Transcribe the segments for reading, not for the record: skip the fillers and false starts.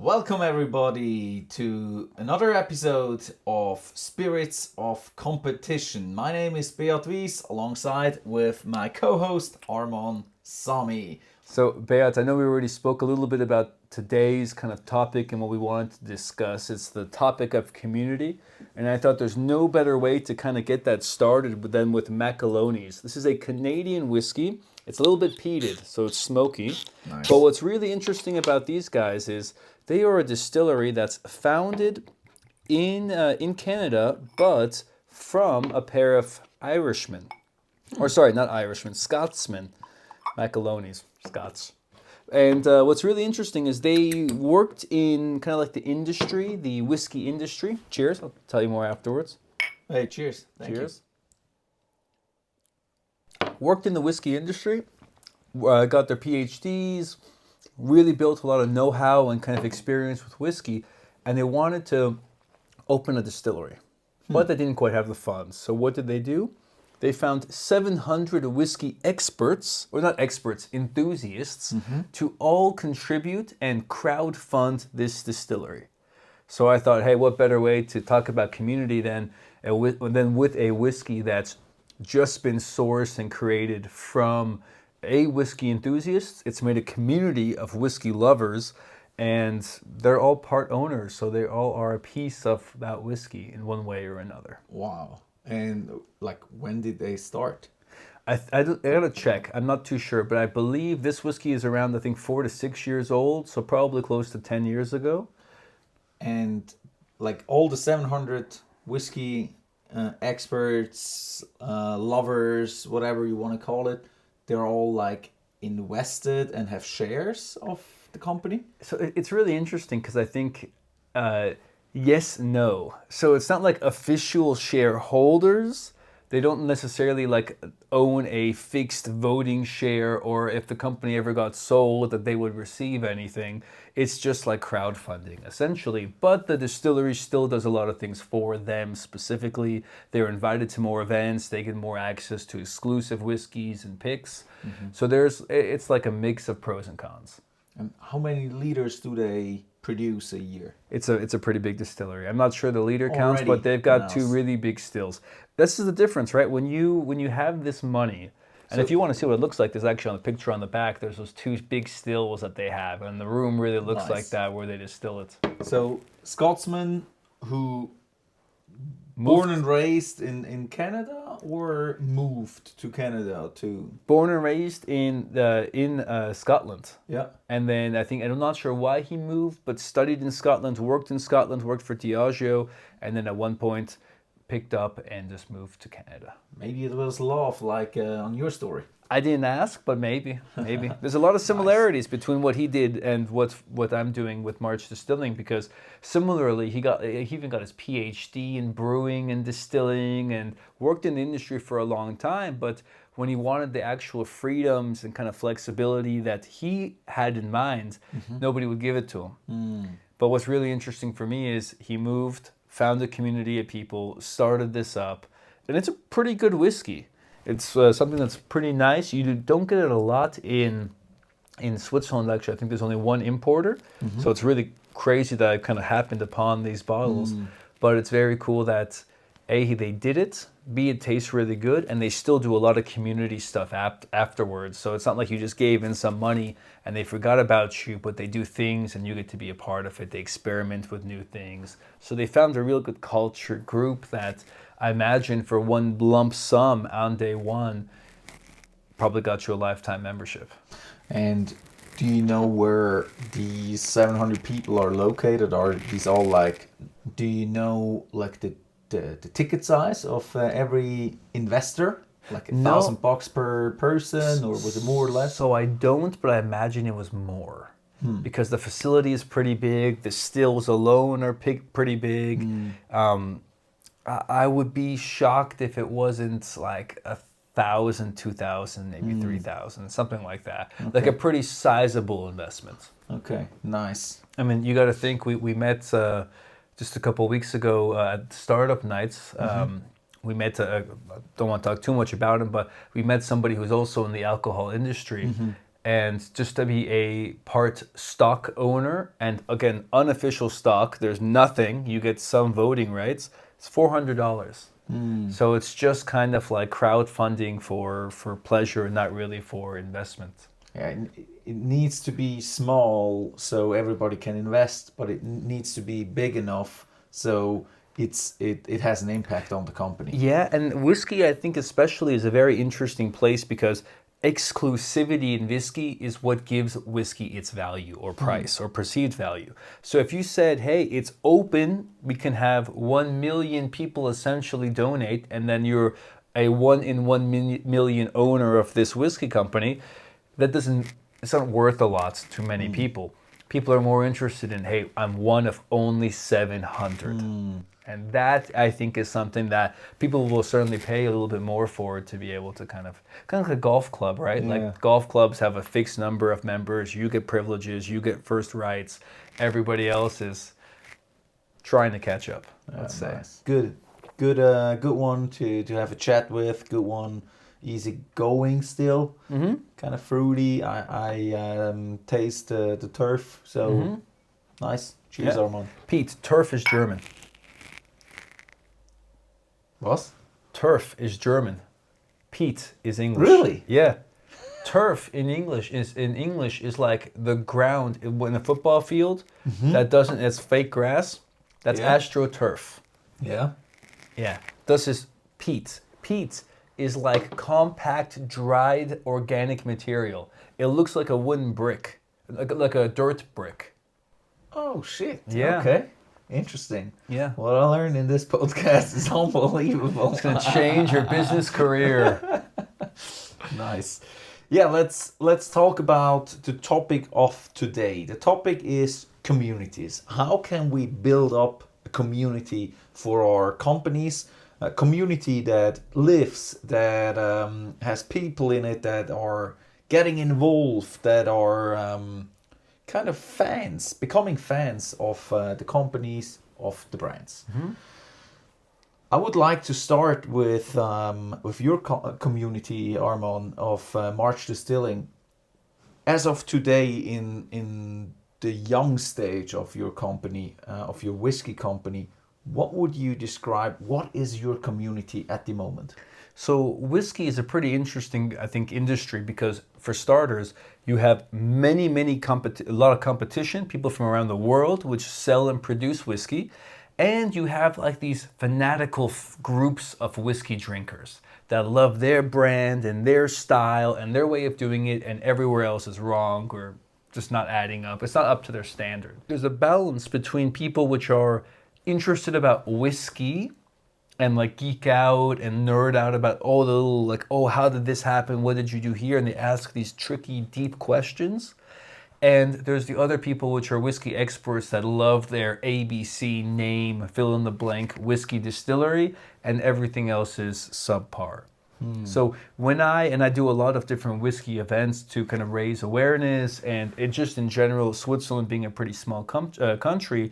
Welcome everybody to another episode of Spirits of Competition. My name is Wyss alongside with my co-host Armaan Sami. So Beat, I know we already spoke a little bit about today's kind of topic and what we wanted to discuss. It's the topic of community, and I thought there's no better way to kind of get that started than with Macaloni's. This is a Canadian whiskey. It's a little bit peated, so it's smoky. Nice. But what's really interesting about these guys is they are a distillery that's founded in Canada, but from a pair of Irishmen. Or sorry, not Irishmen, Scotsmen. Macaloni's, Scots. And what's really interesting is they worked in kind of like the industry, the whiskey industry. Cheers, I'll tell you more afterwards. Hey, cheers. Thank Cheers. Worked in the whiskey industry, got their PhDs, really built a lot of know-how and kind of experience with whiskey, and they wanted to open a distillery, but they didn't quite have the funds. So what did they do? They found 700 whiskey experts, or not experts, enthusiasts, to all contribute and crowdfund this distillery. So I thought, hey, what better way to talk about community than with a whiskey that's just been sourced and created from a whiskey enthusiast. It's made a community of whiskey lovers, and they're all part owners, so they all are a piece of that whiskey in one way or another. Wow. And when did they start? I gotta check. I'm not too sure, but I believe this whiskey is around, 4 to 6 years old, so probably close to 10 years ago. And all the 700 whiskey experts, lovers, whatever you want to call it, they're all invested and have shares of the company? So it's really interesting because I think yes, no. So it's not like official shareholders. They don't necessarily own a fixed voting share, or if the company ever got sold that they would receive anything. It's just like crowdfunding essentially. But the distillery still does a lot of things for them specifically. They're invited to more events. They get more access to exclusive whiskeys and picks. So it's like a mix of pros and cons. And how many liters do they produce a year? It's a pretty big distillery. I'm not sure the liter counts, Already but they've got announced. two really big stills. This is the difference, right? When you have this money, and if you want to see what it looks like, there's actually on the picture on the back, there's those two big stills that they have, and the room really looks Nice. like that where they distill it. So Scotsman who born and raised in Canada or moved to Canada to... Born and raised in Scotland. Yeah. And then I'm not sure why he moved, but studied in Scotland, worked for Diageo, and then at one point picked up and just moved to Canada. Maybe it was love on your story. I didn't ask, but maybe. There's a lot of similarities between what he did and what I'm doing with March Distilling, because similarly, he even got his PhD in brewing and distilling and worked in the industry for a long time. But when he wanted the actual freedoms and kind of flexibility that he had in mind, nobody would give it to him. But what's really interesting for me is he moved, found a community of people, started this up, and it's a pretty good whiskey. It's something that's pretty nice. You don't get it a lot in Switzerland, actually. I think there's only one importer. So it's really crazy that I kind of happened upon these bottles. But it's very cool that A, they did it, B, it tastes really good, and they still do a lot of community stuff afterwards. So it's not like you just gave in some money and they forgot about you, but they do things and you get to be a part of it. They experiment with new things. So they found a real good culture group that I imagine for one lump sum on day one probably got you a lifetime membership. And do you know where these 700 people are located? Are these all do you know the ticket size of every investor? $1,000 per person, or was it more or less? So I don't, but I imagine it was more. Because the facility is pretty big, the stills alone are pretty big. I would be shocked if it wasn't 1,000, 2,000, maybe 3,000, something like that. Okay. Like a pretty sizable investment. Okay, nice. I mean, you got to think, we met just a couple of weeks ago at Startup Nights. We met, I don't want to talk too much about him, but we met somebody who's also in the alcohol industry. And just to be a part stock owner, and again, unofficial stock, there's nothing, you get some voting rights, it's $400. So it's just kind of like crowdfunding for pleasure, not really for investment. Yeah, it needs to be small so everybody can invest, but it needs to be big enough so it has an impact on the company. Yeah, and whiskey, I think especially, is a very interesting place because exclusivity in whiskey is what gives whiskey its value or price or perceived value. So if you said, hey, it's open, we can have 1 million people essentially donate, and then you're a 1 in 1 million owner of this whiskey company, it's not worth a lot to many people. People are more interested in, hey, I'm one of only 700. And that, I think, is something that people will certainly pay a little bit more for, to be able to kind of like a golf club, right? Yeah. Like golf clubs have a fixed number of members. You get privileges, you get first rights. Everybody else is trying to catch up, let's say. Nice. Good one to have a chat with. Good one, easy going still. Kind of fruity. I taste the turf. So nice. Cheers, Yeah. Armaan. Pete, turf is German. What? Turf is German. Peat is English. Really? Yeah. Turf in English is like the ground in a football field that doesn't. It's fake grass. That's Yeah. astroturf. Yeah. Yeah. This is peat. Peat is like compact, dried organic material. It looks like a wooden brick, like a dirt brick. Oh shit. Yeah. Okay. Interesting. Yeah. What I learned in this podcast is unbelievable. It's gonna change your business career. Nice. Yeah, let's talk about the topic of today. The topic is communities. How can we build up a community for our companies? A community that lives, that has people in it that are getting involved, that are kind of fans, becoming fans of the companies, of the brands. I would like to start with your community, Armaan, of March Distilling. As of today, in the young stage of your company, of your whiskey company, what would you describe? What is your community at the moment? So whiskey is a pretty interesting, I think, industry because, for starters, you have a lot of competition, people from around the world which sell and produce whiskey, and you have like these fanatical groups of whiskey drinkers that love their brand and their style and their way of doing it, and everywhere else is wrong or just not adding up. It's not up to their standard. There's a balance between people which are interested about whiskey and like geek out and nerd out about all the little, like, oh, how did this happen? What did you do here? And they ask these tricky, deep questions. And there's the other people which are whiskey experts that love their ABC name, fill in the blank whiskey distillery, and everything else is subpar. So when I do a lot of different whiskey events to kind of raise awareness, and it just in general, Switzerland being a pretty small country,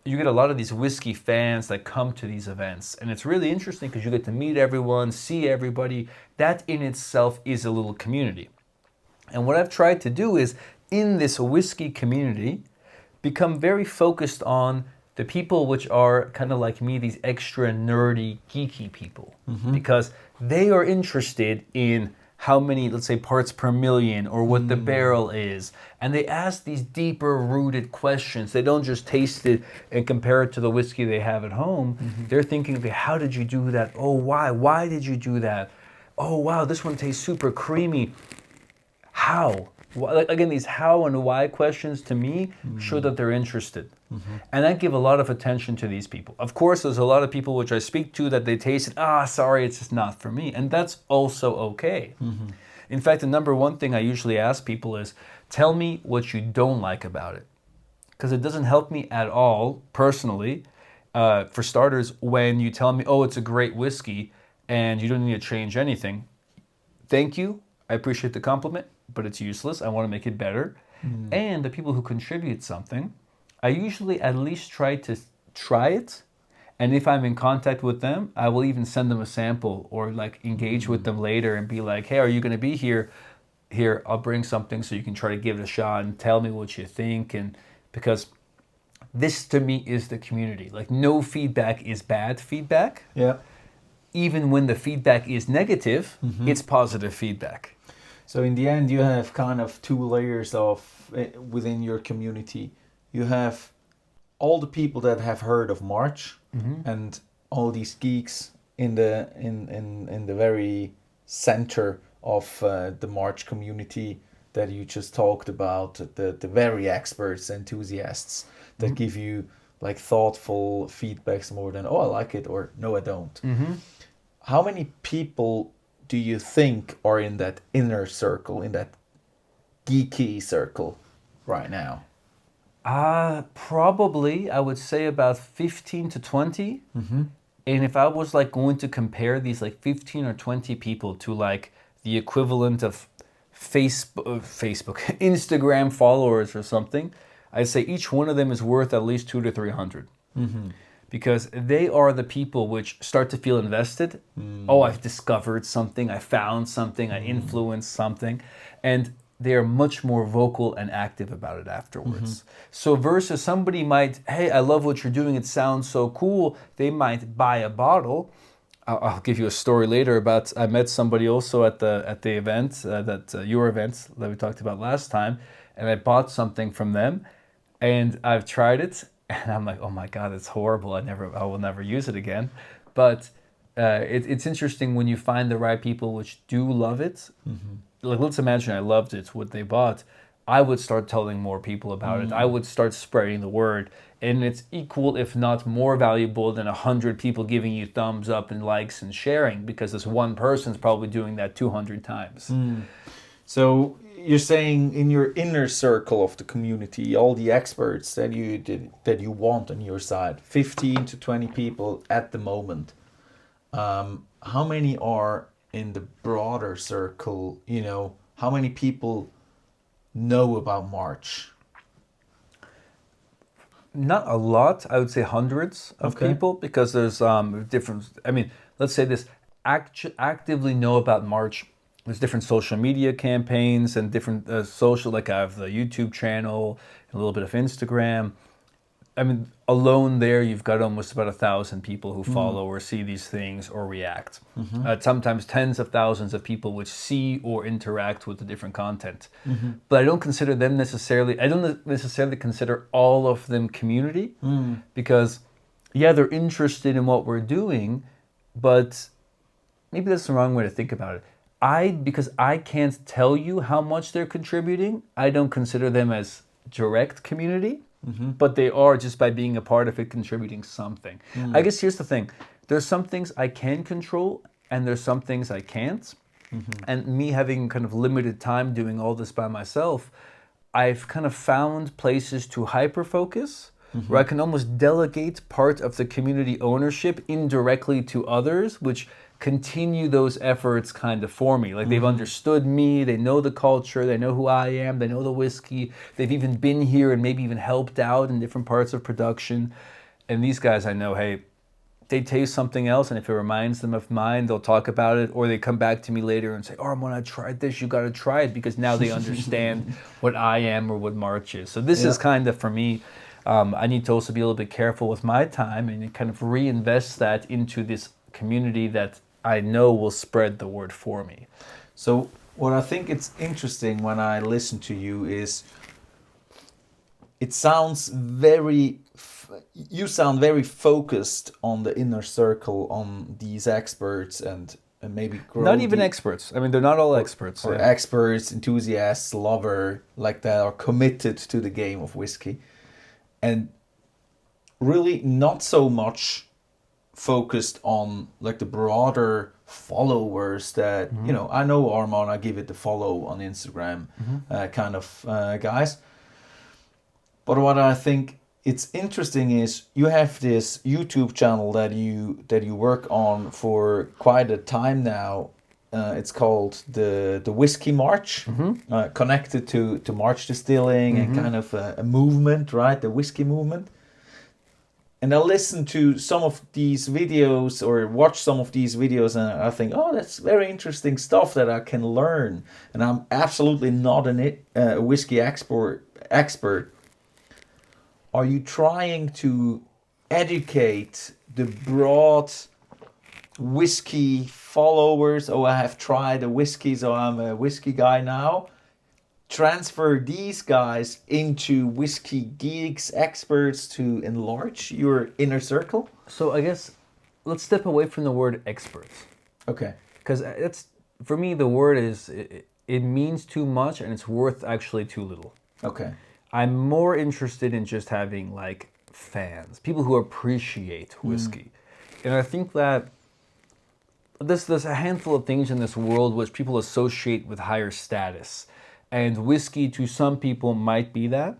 you get a lot of these whiskey fans that come to these events. And it's really interesting because you get to meet everyone, see everybody. That in itself is a little community. And what I've tried to do is, in this whiskey community, become very focused on the people which are kind of like me, these extra nerdy, geeky people. Because they are interested in how many, let's say, parts per million or what the barrel is. And they ask these deeper rooted questions. They don't just taste it and compare it to the whiskey they have at home. They're thinking, okay, how did you do that? Oh, why? Why did you do that? Oh, wow, this one tastes super creamy. How? Like, again, these how and why questions to me show that they're interested. And I give a lot of attention to these people. Of course, there's a lot of people which I speak to that they taste it, sorry, it's just not for me. And that's also okay. In fact, the number one thing I usually ask people is, tell me what you don't like about it. Because it doesn't help me at all, personally, for starters, when you tell me, oh, it's a great whiskey and you don't need to change anything. Thank you. I appreciate the compliment, but it's useless. I want to make it better. And the people who contribute something, I usually at least try to try it. And if I'm in contact with them, I will even send them a sample or like engage with them later and be like, hey, are you going to be here? here, I'll bring something so you can try to give it a shot and tell me what you think. And because this to me is the community. Like, no feedback is bad feedback. Yeah. Even when the feedback is negative, it's positive feedback. So in the end, you have kind of two layers of within your community. You have all the people that have heard of March, and all these geeks in the very center of the March community that you just talked about. The very experts, enthusiasts that give you like thoughtful feedbacks more than, oh, I like it, or no, I don't. How many people do you think are in that inner circle, in that geeky circle right now? Probably, I would say about 15 to 20. And if I was like going to compare these like 15 or 20 people to like the equivalent of Facebook, Instagram followers or something, I'd say each one of them is worth at least 200 to 300. Because they are the people which start to feel invested. Oh, I've discovered something, I found something, I influenced something. And they are much more vocal and active about it afterwards. So versus somebody might, hey, I love what you're doing, it sounds so cool. They might buy a bottle. I'll give you a story later about, I met somebody also at the event, your event that we talked about last time, and I bought something from them, and I've tried it, and I'm like, oh my God, it's horrible. I will never use it again. But it's interesting when you find the right people which do love it. Like, let's imagine I loved it, what they bought. I would start telling more people about it. I would start spreading the word. And it's equal, if not more valuable than 100 people giving you thumbs up and likes and sharing, because this one person's probably doing that 200 times. So you're saying in your inner circle of the community, all the experts that you want on your side, 15 to 20 people at the moment, how many are in the broader circle? You know, how many people know about March? Not a lot. I would say hundreds of people, because there's different. I mean, let's say this: actively know about March. There's different social media campaigns and different social. Like, I have the YouTube channel, a little bit of Instagram. I mean, alone there, you've got almost about 1,000 people who follow or see these things or react. Sometimes tens of thousands of people which see or interact with the different content. But I don't consider them necessarily, I don't necessarily consider all of them community, because, yeah, they're interested in what we're doing, but maybe that's the wrong way to think about it. Because I can't tell you how much they're contributing, I don't consider them as direct community. But they are, just by being a part of it, contributing something. I guess here's the thing. There's some things I can control, and there's some things I can't. And me having kind of limited time doing all this by myself, I've kind of found places to hyper-focus, where I can almost delegate part of the community ownership indirectly to others, which continue those efforts kind of for me. Like, they've understood me, they know the culture, they know who I am, they know the whiskey, they've even been here and maybe even helped out in different parts of production. And these guys, I know, hey, they taste something else, and if it reminds them of mine, they'll talk about it, or they come back to me later and say, oh, when I tried this, you got to try it, because now they understand what I am or what March is. So this is kind of, for me, I need to also be a little bit careful with my time and kind of reinvest that into this community that I know will spread the word for me. So what I think it's interesting when I listen to you is, it sounds you sound very focused on the inner circle, on these experts, and maybe not even experts. I mean, they're not all experts. Or experts, enthusiasts, lover, like that, are committed to the game of whiskey, and really not so much focused on like the broader followers that, you know, I know Armaan, I give it the follow on Instagram, kind of guys. But what I think it's interesting is you have this YouTube channel that you work on for quite a time now. It's called the Whiskey March, connected to March distilling, and kind of a movement, right? The whiskey movement. and I listen to some of these videos or watch some of these videos, and I think, oh, that's very interesting stuff that I can learn. And I'm absolutely not a whiskey expert. Are you trying to educate the broad whiskey followers? Oh, I have tried a whiskey, so I'm a whiskey guy now. Transfer these guys into whiskey geeks, experts to enlarge your inner circle? So I guess let's step away from the word experts, Okay. because it's, for me, the word is, it means too much and it's worth actually too little. Okay. I'm more interested in just having like fans, people who appreciate whiskey. And I think that there's a handful of things in this world which people associate with higher status. And whiskey to some people might be that.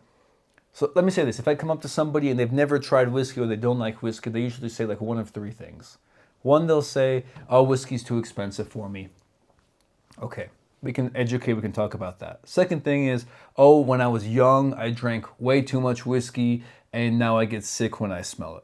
So let me say this. If I come up to somebody and they've never tried whiskey or they don't like whiskey, they usually say like one of three things. One, they'll say, oh, whiskey's too expensive for me. Okay, we can educate, we can talk about that. Second thing is, oh, when I was young, I drank way too much whiskey and now I get sick when I smell it.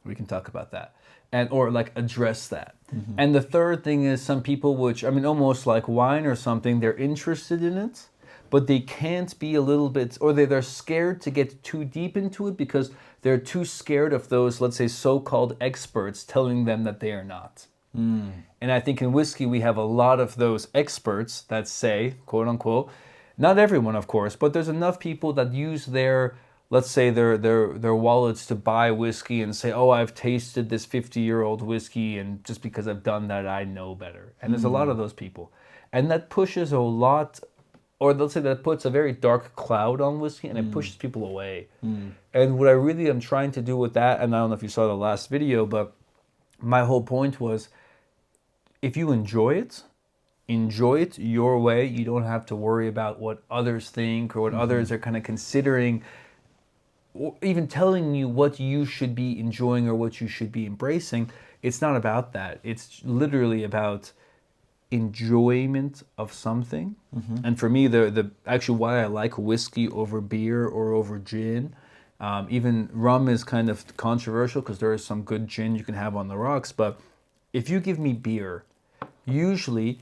We can talk about that. And, or like address that. And the third thing is some people, which, I mean, almost like wine or something, they're interested in it, but they can't be a little bit, or they're scared to get too deep into it because they're too scared of those, let's say, so-called experts telling them that they are not. And I think in whiskey, we have a lot of those experts that say, quote unquote, not everyone, of course, but there's enough people that use their, let's say, their wallets to buy whiskey and say, oh, I've tasted this 50-year-old whiskey, and just because I've done that, I know better. And there's a lot of those people. And that pushes a lot, or let's say that puts a very dark cloud on whiskey, and it pushes people away. And what I really am trying to do with that, and I don't know if you saw the last video, but my whole point was, if you enjoy it your way. You don't have to worry about what others think or what others are kind of considering, or even telling you what you should be enjoying or what you should be embracing. It's not about that. It's literally about enjoyment of something. And for me, the actually why I like whiskey over beer or over gin, even rum is kind of controversial because there is some good gin you can have on the rocks. But if you give me beer, usually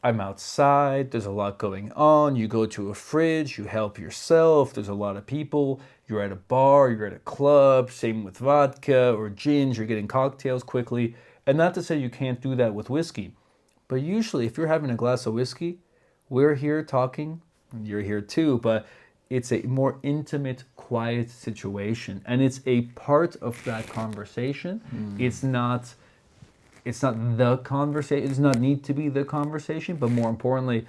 I'm outside, there's a lot going on, you go to a fridge, you help yourself, there's a lot of people, you're at a bar, you're at a club, same with vodka or gins, you're getting cocktails quickly. And not to say you can't do that with whiskey, but usually if you're having a glass of whiskey, we're here talking, and you're here too, but it's a more intimate, quiet situation. And it's a part of that conversation. It's not the conversation. It does not need to be the conversation, but more importantly,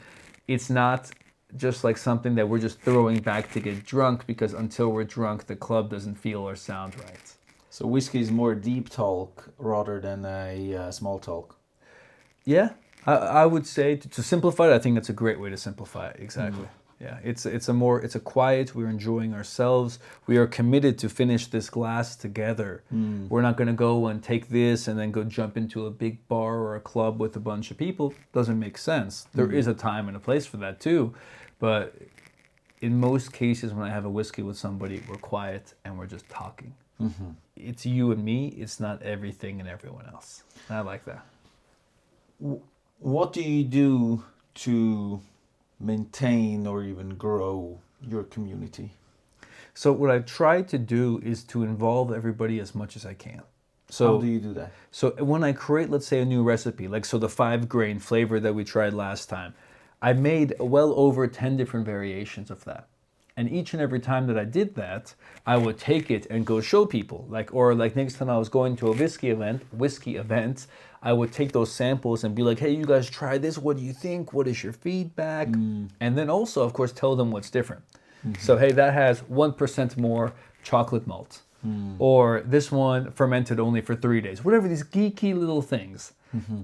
it's not just like something that we're just throwing back to get drunk, because until we're drunk, the club doesn't feel or sound right. So whiskey is more deep talk rather than a small talk. Yeah, I would say to simplify it, I think that's a great way to simplify it. Exactly. Yeah, it's a quiet. We're enjoying ourselves. We are committed to finish this glass together. We're not going to go and take this and then go jump into a big bar or a club with a bunch of people. Doesn't make sense. There is a time and a place for that too, but in most cases, when I have a whiskey with somebody, we're quiet and we're just talking. It's you and me. It's not everything and everyone else. And I like that. What do you do to maintain or even grow your community? So what I try to do is to involve everybody as much as I can. So how do you do that? So when I create, let's say, a new recipe, like so the 5-grain flavor that we tried last time, I made well over 10 different variations of that. And each and every time that I did that, I would take it and go show people. Like next time I was going to a whiskey event, I would take those samples and be like, hey, you guys try this. What do you think? What is your feedback? And then also, of course, tell them what's different. So, hey, that has 1% more chocolate malt. Or this one fermented only for 3 days. Whatever, these geeky little things.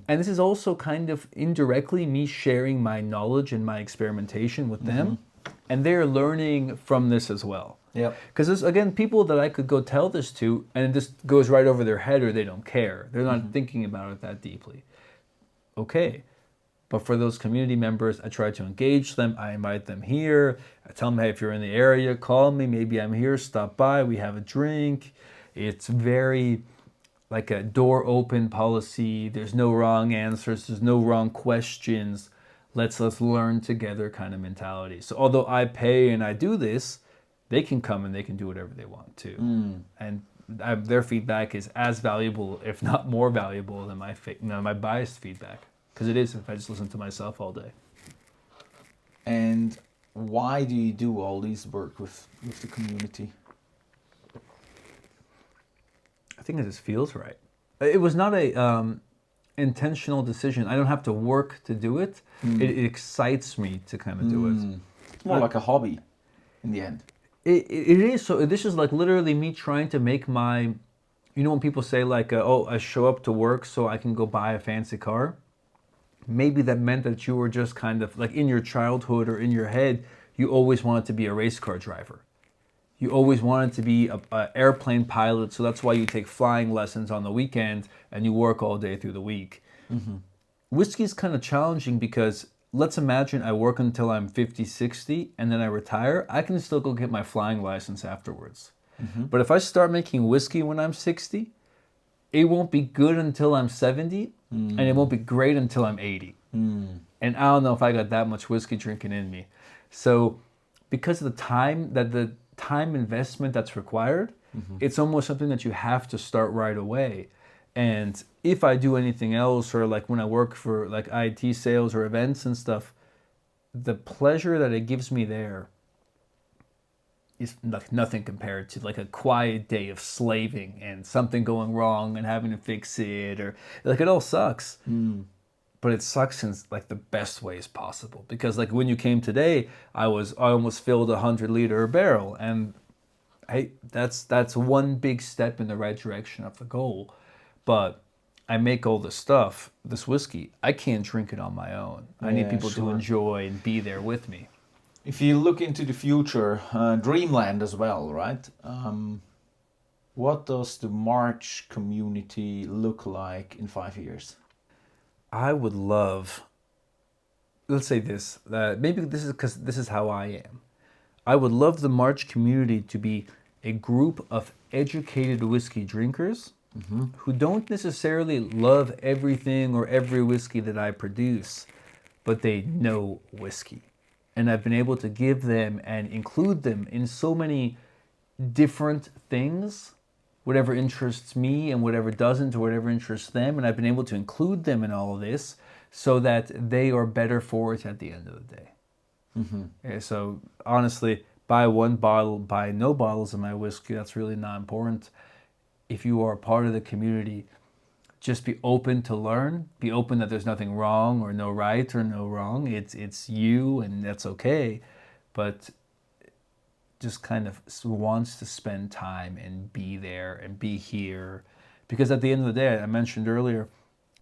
And this is also kind of indirectly me sharing my knowledge and my experimentation with them. And they're learning from this as well. Yeah. Because there's, again, people that I could go tell this to and it just goes right over their head, or they don't care. They're not thinking about it that deeply. Okay. But for those community members, I try to engage them. I invite them here. I tell them, hey, if you're in the area, call me. Maybe I'm here. Stop by. We have a drink. It's very like a door open policy. There's no wrong answers. There's no wrong questions. Let's learn together kind of mentality. So although I pay and I do this, they can come and they can do whatever they want too. And their feedback is as valuable, if not more valuable, than my biased feedback. Because it is if I just listen to myself all day. And why do you do all these work with the community? I think it just feels right. It was not a intentional decision. I don't have to work to do it. It excites me to kind of do it. It's more like a hobby in the end. It is. So this is like literally me trying to make my, when people say like, oh, I show up to work so I can go buy a fancy car. Maybe that meant that you were just kind of like in your childhood or in your head, you always wanted to be a race car driver. You always wanted to be an airplane pilot, so that's why you take flying lessons on the weekend and you work all day through the week. Whiskey is kind of challenging because let's imagine I work until I'm 50, 60, and then I retire. I can still go get my flying license afterwards. But if I start making whiskey when I'm 60, it won't be good until I'm 70, and it won't be great until I'm 80. And I don't know if I got that much whiskey drinking in me. So because of the time investment that's required, it's almost something that you have to start right away. And if I do anything else, or like when I work for like IT sales or events and stuff, the pleasure that it gives me there is like nothing compared to like a quiet day of slaving and something going wrong and having to fix it, or like it all sucks. But it sucks in like the best ways possible, because like when you came today, I almost filled a 100-liter barrel, and hey, that's one big step in the right direction of the goal. But I make all this stuff, this whiskey, I can't drink it on my own. I need people to enjoy and be there with me. If you look into the future, dreamland as well, right? What does the March community look like in 5 years? I would love, let's say this, maybe this is because this is how I am. I would love the March community to be a group of educated whiskey drinkers who don't necessarily love everything or every whiskey that I produce, but they know whiskey. And I've been able to give them and include them in so many different things, whatever interests me and whatever doesn't, or whatever interests them. And I've been able to include them in all of this so that they are better for it at the end of the day. Yeah, so honestly, buy one bottle, buy no bottles of my whiskey. That's really not important. If you are part of the community, just be open to learn. Be open that there's nothing wrong or no right or no wrong. It's you, and that's okay. But just kind of wants to spend time and be there and be here. Because at the end of the day, I mentioned earlier,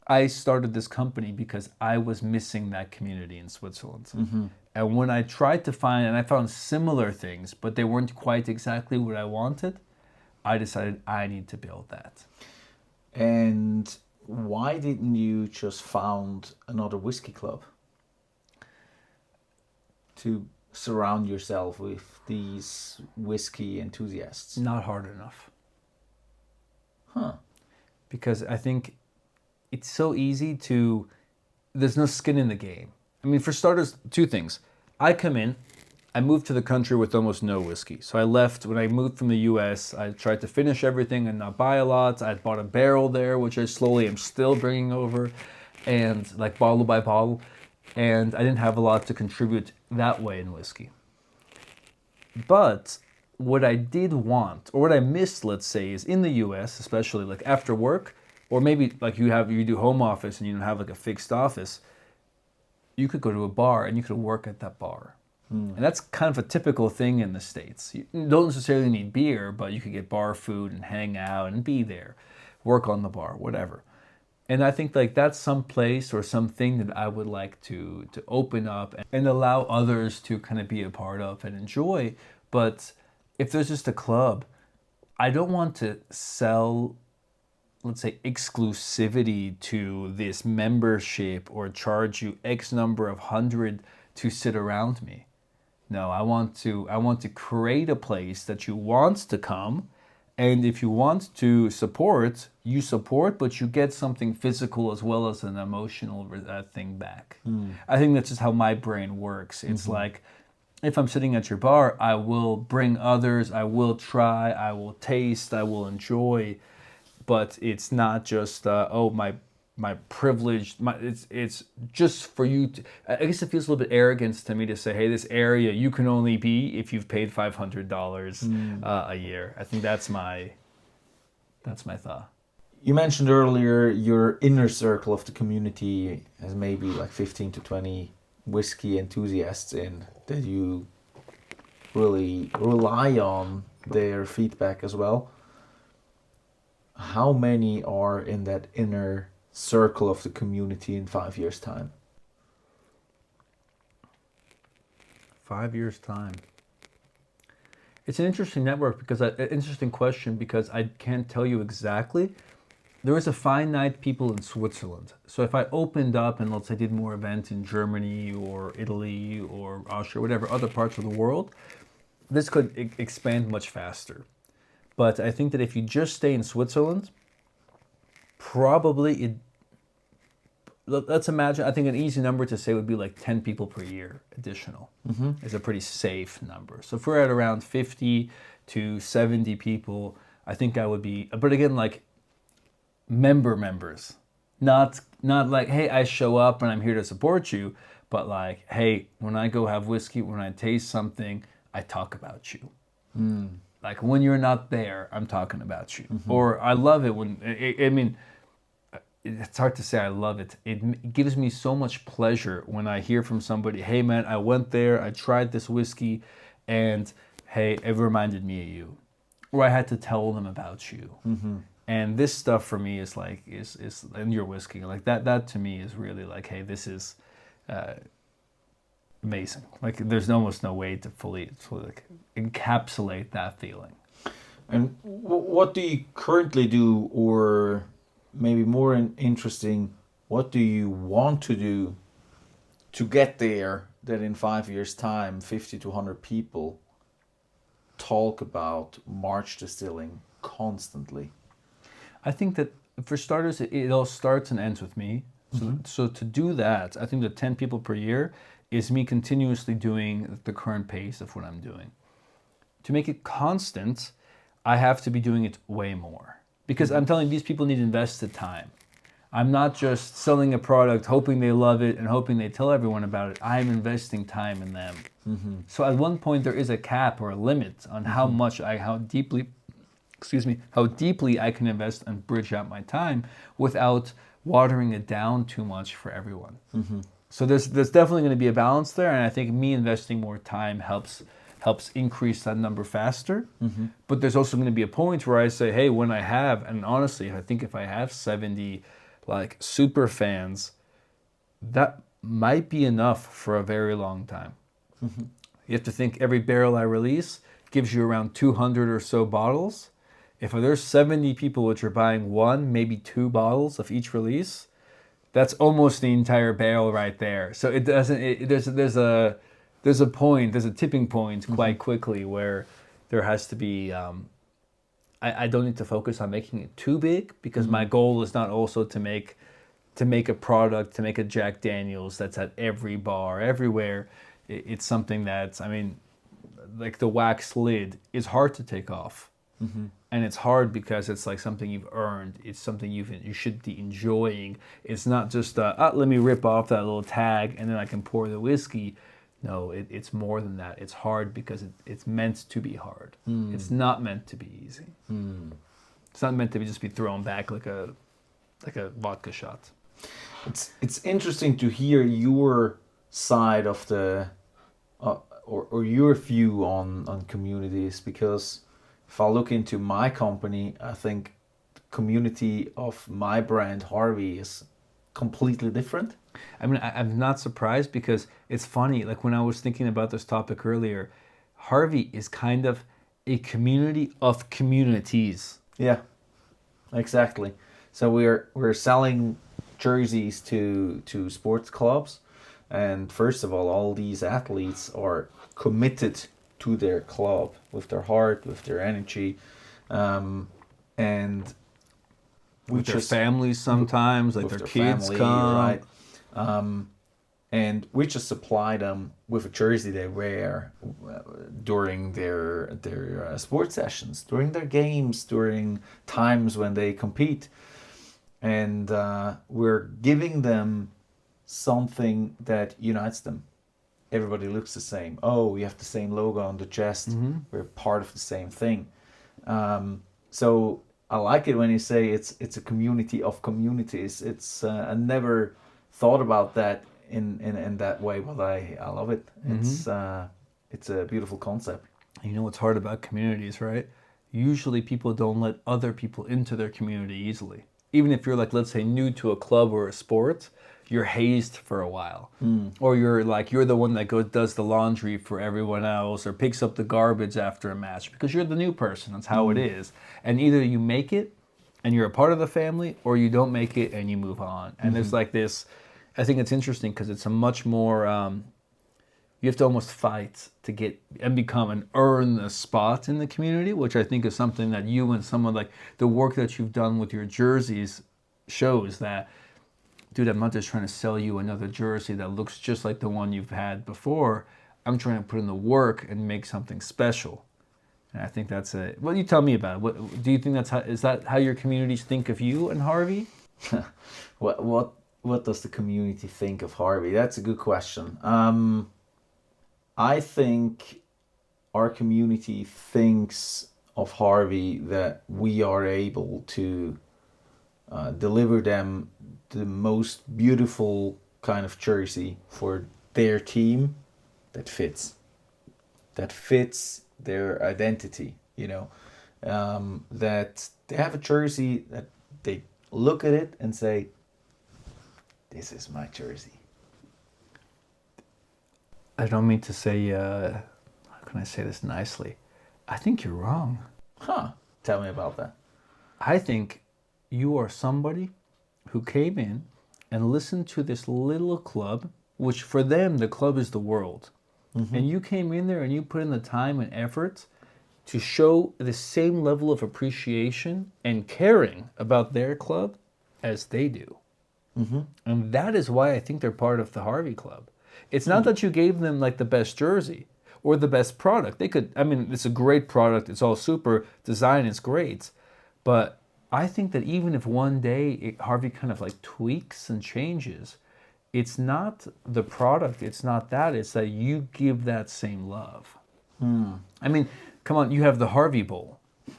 I started this company because I was missing that community in Switzerland. And when I tried to find, and I found similar things, but they weren't quite exactly what I wanted, I decided I need to build that. And why didn't you just found another whiskey club to surround yourself with these whiskey enthusiasts? Not hard enough. Because I think it's so easy to, there's no skin in the game. I mean, for starters, two things. I come in, I moved to the country with almost no whiskey. So I left, when I moved from the US, I tried to finish everything and not buy a lot. I bought a barrel there, which I slowly am still bringing over, and like bottle by bottle. And I didn't have a lot to contribute that way in whiskey. But what I did want, or what I missed, let's say, is in the US, especially like after work, or maybe like you do home office and you don't have like a fixed office, you could go to a bar and you could work at that bar. And that's kind of a typical thing in the States. You don't necessarily need beer, but you could get bar food and hang out and be there, work on the bar, whatever. And I think like that's some place or something that I would like to open up and allow others to kind of be a part of and enjoy. But if there's just a club, I don't want to sell, let's say, exclusivity to this membership or charge you X number of 100 to sit around me. No, I want to create a place that you want to come And if you want to support, you support, but you get something physical as well as an emotional thing back. I think that's just how my brain works. It's like, if I'm sitting at your bar, I will bring others, I will try, I will taste, I will enjoy, but it's not just my privilege. It's just for you to. I guess it feels a little bit arrogance to me to say, hey, this area you can only be if you've paid $500 a year. I think that's my thought. You mentioned earlier your inner circle of the community has maybe like 15 to 20 whiskey enthusiasts in that you really rely on their feedback as well. How many are in that inner circle of the community in 5 years' time? 5 years' time. It's an interesting network interesting question because I can't tell you exactly. There is a finite people in Switzerland. So if I opened up and let's say did more events in Germany or Italy or Austria, whatever other parts of the world, this could expand much faster. But I think that if you just stay in Switzerland, probably let's imagine, I think an easy number to say would be like 10 people per year additional is a pretty safe number. So if we're at around 50 to 70 people, I think I would be, but again, like members, not like, hey, I show up and I'm here to support you, but like, hey, when I go have whiskey, when I taste something, I talk about you. Like when you're not there, I'm talking about you. Or I love it when, I mean, it's hard to say I love it. It gives me so much pleasure when I hear from somebody, hey man, I went there, I tried this whiskey, and hey, it reminded me of you. Or I had to tell them about you. And this stuff for me is like, is and your whiskey, like that to me is really like, hey, this is amazing. Like there's almost no way to fully like encapsulate that feeling. And what do you currently do, or maybe more interesting, what do you want to do to get there that in 5 years' time, 50 to 100 people talk about March distilling constantly? I think that for starters, it all starts and ends with me. So to do that, I think that 10 people per year is me continuously doing the current pace of what I'm doing. To make it constant, I have to be doing it way more. Because I'm telling you, these people need invested time. I'm not just selling a product, hoping they love it and hoping they tell everyone about it. I'm investing time in them. So at one point there is a cap or a limit on how much how deeply I can invest and bridge out my time without watering it down too much for everyone. So there's definitely going to be a balance there, and I think me investing more time helps increase that number faster. But there's also going to be a point where I say, hey, when I have, and honestly, I think if I have 70 like super fans, that might be enough for a very long time. You have to think every barrel I release gives you around 200 or so bottles. If there's 70 people which are buying one, maybe two bottles of each release, that's almost the entire barrel right there. So it doesn't. There's a point. There's a tipping point quite quickly where there has to be. I don't need to focus on making it too big because my goal is not also to make a product, to make a Jack Daniels that's at every bar, everywhere. It's something that's, I mean, like the wax lid is hard to take off. And it's hard because it's like something you've earned. It's something you should be enjoying. It's not just, let me rip off that little tag and then I can pour the whiskey. No, it's more than that. It's hard because it's meant to be hard. It's not meant to be easy. It's not meant to just be thrown back like a vodka shot. It's interesting to hear your side of the or your view on communities, because if I look into my company, I think the community of my brand Harvey is completely different. I mean, I'm not surprised because it's funny. Like when I was thinking about this topic earlier, Harvey is kind of a community of communities. Yeah, exactly. So we're selling jerseys to sports clubs, and first of all these athletes are committed to their club with their heart, with their energy, And we With their just families sometimes, like with their their kids family, come. right? And we just supply them with a jersey they wear during their sports sessions, during their games, during times when they compete, and we're giving them something that unites them. Everybody looks the same. Oh, we have the same logo on the chest. We're part of the same thing. So I like it when you say it's a community of communities. It's I never thought about that in that way, but I love it. It's a beautiful concept. You know what's hard about communities, right? Usually people don't let other people into their community easily. Even if you're like, let's say, new to a club or a sport, you're hazed for a while. Or you're the one that goes does the laundry for everyone else or picks up the garbage after a match because you're the new person. That's how it is. And either you make it and you're a part of the family or you don't make it and you move on. And there's like this, I think it's interesting because it's a much more you have to almost fight to get and become and earn a spot in the community, which I think is something that you and someone like the work that you've done with your jerseys shows that, dude, I'm not just trying to sell you another jersey that looks just like the one you've had before. I'm trying to put in the work and make something special. And I think that's a, well, you tell me about it. What do you think is that how your communities think of you and Harvey? What does the community think of Harvey? That's a good question. I think our community thinks of Harvey that we are able to deliver them the most beautiful kind of jersey for their team that fits their identity, that they have a jersey that they look at it and say, this is my jersey. I don't mean to say, how can I say this nicely? I think you're wrong. Huh. Tell me about that. I think you are somebody who came in and listened to this little club, which for them, the club is the world. And you came in there and you put in the time and effort to show the same level of appreciation and caring about their club as they do. And that is why I think they're part of the Harvey Club. It's not that you gave them like the best jersey or the best product. They could, I mean, it's a great product. It's all super design. It's great. But I think that even if one day Harvey kind of like tweaks and changes, it's not the product. It's not that. It's that you give that same love. I mean, come on, you have the Harvey Bowl,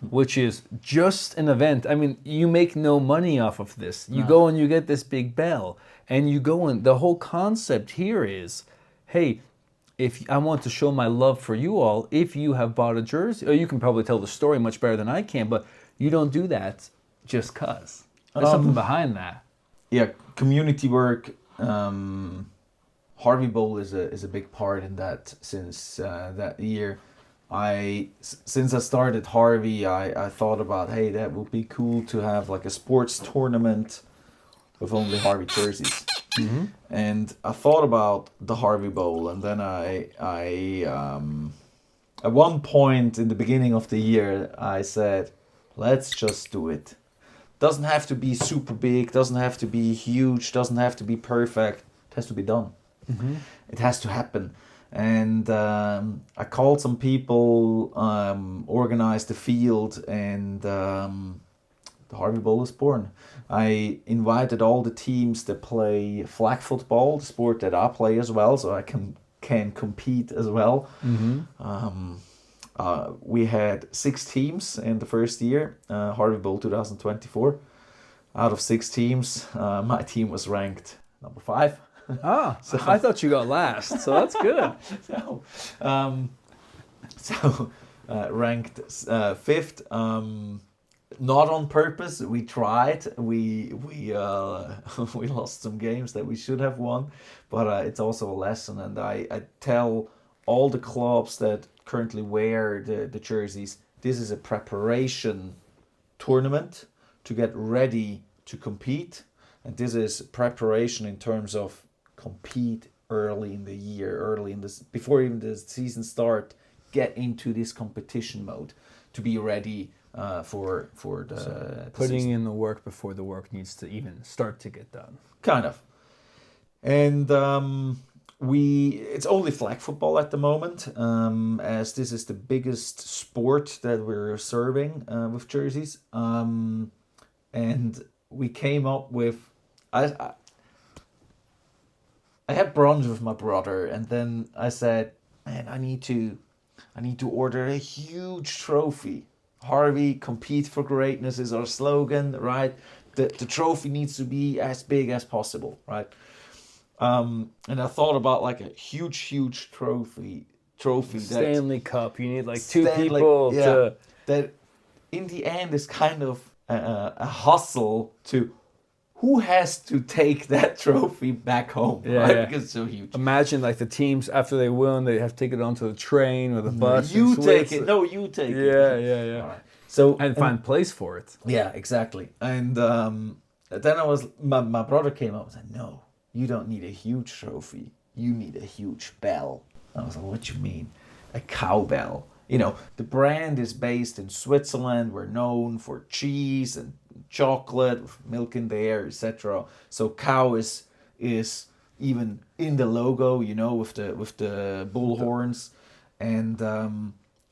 which is just an event. I mean, you make no money off of this. You go and you get this big bell, and you go and the whole concept here is, hey, if I want to show my love for you all, if you have bought a jersey, or you can probably tell the story much better than I can, but you don't do that just cause. There's something behind that. Yeah, community work. Harvey Bowl is a big part in that since that year. Since I started Harvey, I thought about, hey, that would be cool to have like a sports tournament with only Harvey jerseys. And I thought about the Harvey Bowl, and then I at one point in the beginning of the year, I said, let's just do it. Doesn't have to be super big, doesn't have to be huge, doesn't have to be perfect. It has to be done. It has to happen. And I called some people, organized the field, and the Harvey Bowl was born. I invited all the teams that play flag football, the sport that I play as well, so I can compete as well. We had 6 teams in the first year, Harvey Bowl 2024. Out of 6 teams, my team was ranked number 5. Ah, so I thought you got last, so that's good. Ranked 5th. Not on purpose. We tried. We we lost some games that we should have won, but it's also a lesson. And I tell all the clubs that currently wear the jerseys, this is a preparation tournament to get ready to compete, and this is preparation in terms of compete early in the year, early in this, before even the season start, get into this competition mode to be ready for the Putting season. in the work before the work needs to even start to get done. Kind of. And it's only flag football at the moment, as this is the biggest sport that we're serving with jerseys. And we came up with I had brunch with my brother, and then I said, "Man, I need to order a huge trophy. Harvey, compete for greatness is our slogan, right? The trophy needs to be as big as possible, right?" And I thought about like a huge trophy that Stanley Cup. You need like two Stanley, people yeah, to. that in the end is kind of a hustle to who has to take that trophy back home, Yeah, right? yeah. Because it's so huge. Imagine like the teams after they win, they have to take it onto the train or the bus. You in take Swiss. it. No, you take it. Yeah. All right. So And find place for it. yeah, exactly. And then my brother came up and said, "No, you don't need a huge trophy. You need a huge bell." I was like, "What you mean? A cowbell?" You know, the brand is based in Switzerland. We're known for cheese and chocolate, with milk in there, etc. So cow is even in the logo, you know, with the bull horns, and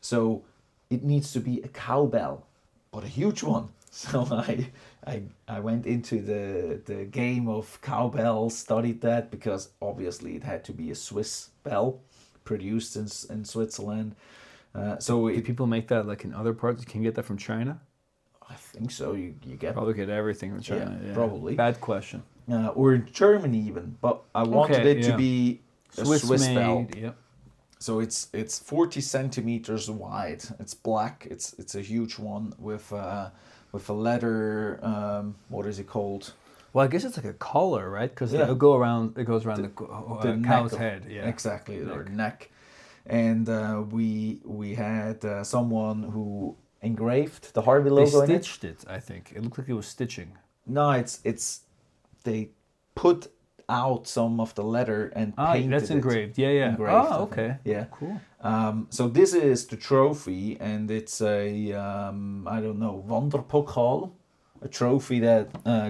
so it needs to be a cowbell, but a huge one. So I went into the game of cowbell, studied that because obviously it had to be a Swiss bell produced in Switzerland. So Do people make that like in other parts? You can get that from China? I think so. You get Probably get everything from China. Yeah, Yeah, probably. Bad question. or in Germany even, but I wanted Okay, it to yeah. be a Swiss bell. made. Yep. So it's 40 centimeters wide. It's black. It's a huge one with a leather. What is it called? Well, I guess it's like a collar, right? Because Yeah. It goes around the neck cow's of- head. Yeah. Exactly, or neck. And we had someone who engraved the Harvey They logo in it. stitched it. I think it looked like it was stitching. No, it's they put out some of the letter and Ah, painted that's it. engraved. Yeah. Engraved, I Oh, think. okay. Yeah. Cool. So this is the trophy, and it's a I don't know, Wanderpokal, a trophy that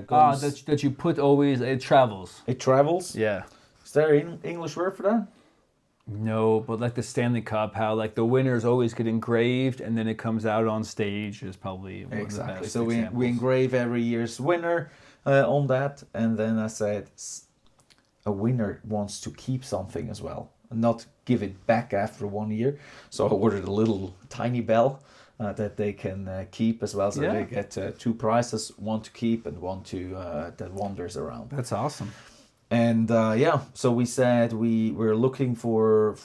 goes. That you put always. It travels. It travels. Yeah. Is there an English word for that? No, but like the Stanley Cup, how like the winners always get engraved and then it comes out on stage is probably one Exactly. of the best So we examples. engrave every year's winner on that, and then I said a winner wants to keep something as well, and not give it back after 1 year. So I ordered a little tiny bell that they can keep as well. So Yeah. they get two prizes: one to keep and one to that wanders around. That's awesome. And so we said we're looking for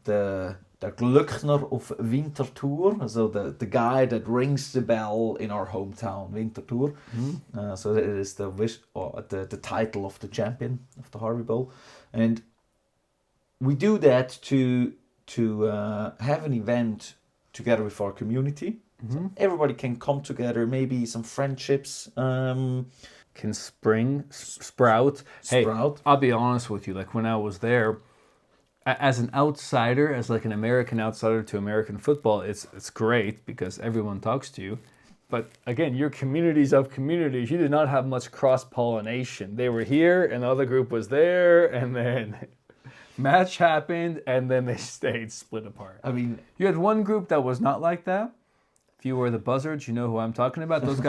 the Glöckner of Winterthur, so the guy that rings the bell in our hometown, Winterthur. So it is the title of the champion of the Harvey Bowl, and we do that to have an event together with our community. So everybody can come together, maybe some friendships. Can sprout. Hey, Sprout. I'll be honest with you. Like when I was there, as an outsider, as like an American outsider to American football, it's great because everyone talks to you. But again, your communities of communities, you did not have much cross pollination. They were here, and the other group was there, and then match happened, and then they stayed split apart. I mean, You had one group that was not like that. If you were the Buzzards, you know who I'm talking about. Those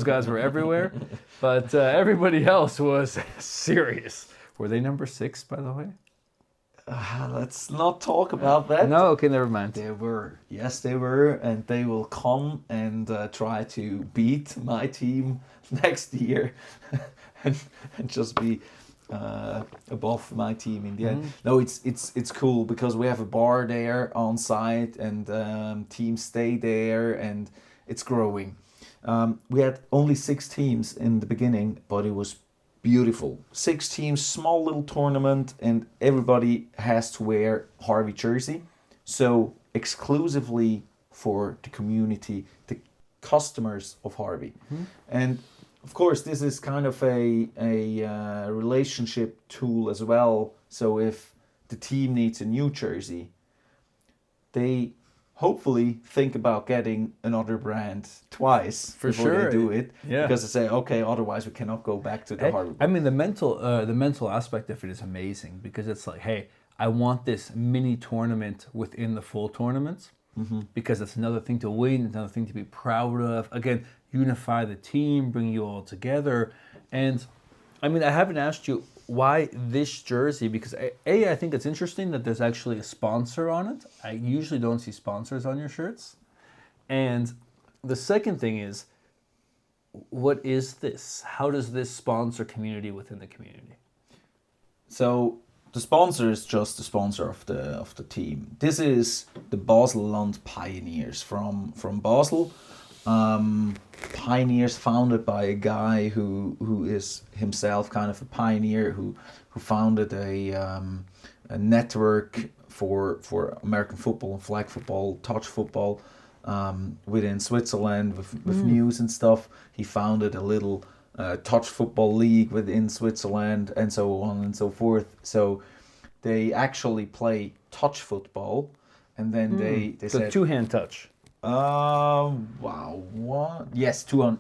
guys were everywhere, but everybody else was serious. Were they number 6, by the way? let's not talk about that. No, okay, never mind. They were. Yes, they were. And they will come and try to beat my team next year and just be above my team in the end. No, it's cool because we have a bar there on site, and teams stay there, and it's growing. We had only 6 teams in the beginning, but it was beautiful. 6 teams, small little tournament, and everybody has to wear Harvey jersey. So exclusively for the community, the customers of Harvey. And of course, this is kind of a relationship tool as well. So if the team needs a new jersey, they hopefully think about getting another brand twice For before sure. they do it. Yeah. Because they say, okay, otherwise we cannot go back to the Harvey I Bowl. mean, the mental aspect of it is amazing because it's like, hey, I want this mini tournament within the full tournament because it's another thing to win, another thing to be proud of. Again, unify the team, bring you all together. And I mean, I haven't asked you why this jersey because I think it's interesting that there's actually a sponsor on it. I usually don't see sponsors on your shirts. And the second thing is, what is this? How does this sponsor community within the community? So the sponsor is just the sponsor of the team. This is the Baselland Pioneers from Basel. Pioneers founded by a guy who is himself kind of a pioneer who founded a network for American football and flag football, touch football within Switzerland with news and stuff. He founded a little touch football league within Switzerland and so on and so forth. So they actually play touch football, and then they So said two-hand touch. wow, what? Yes, two on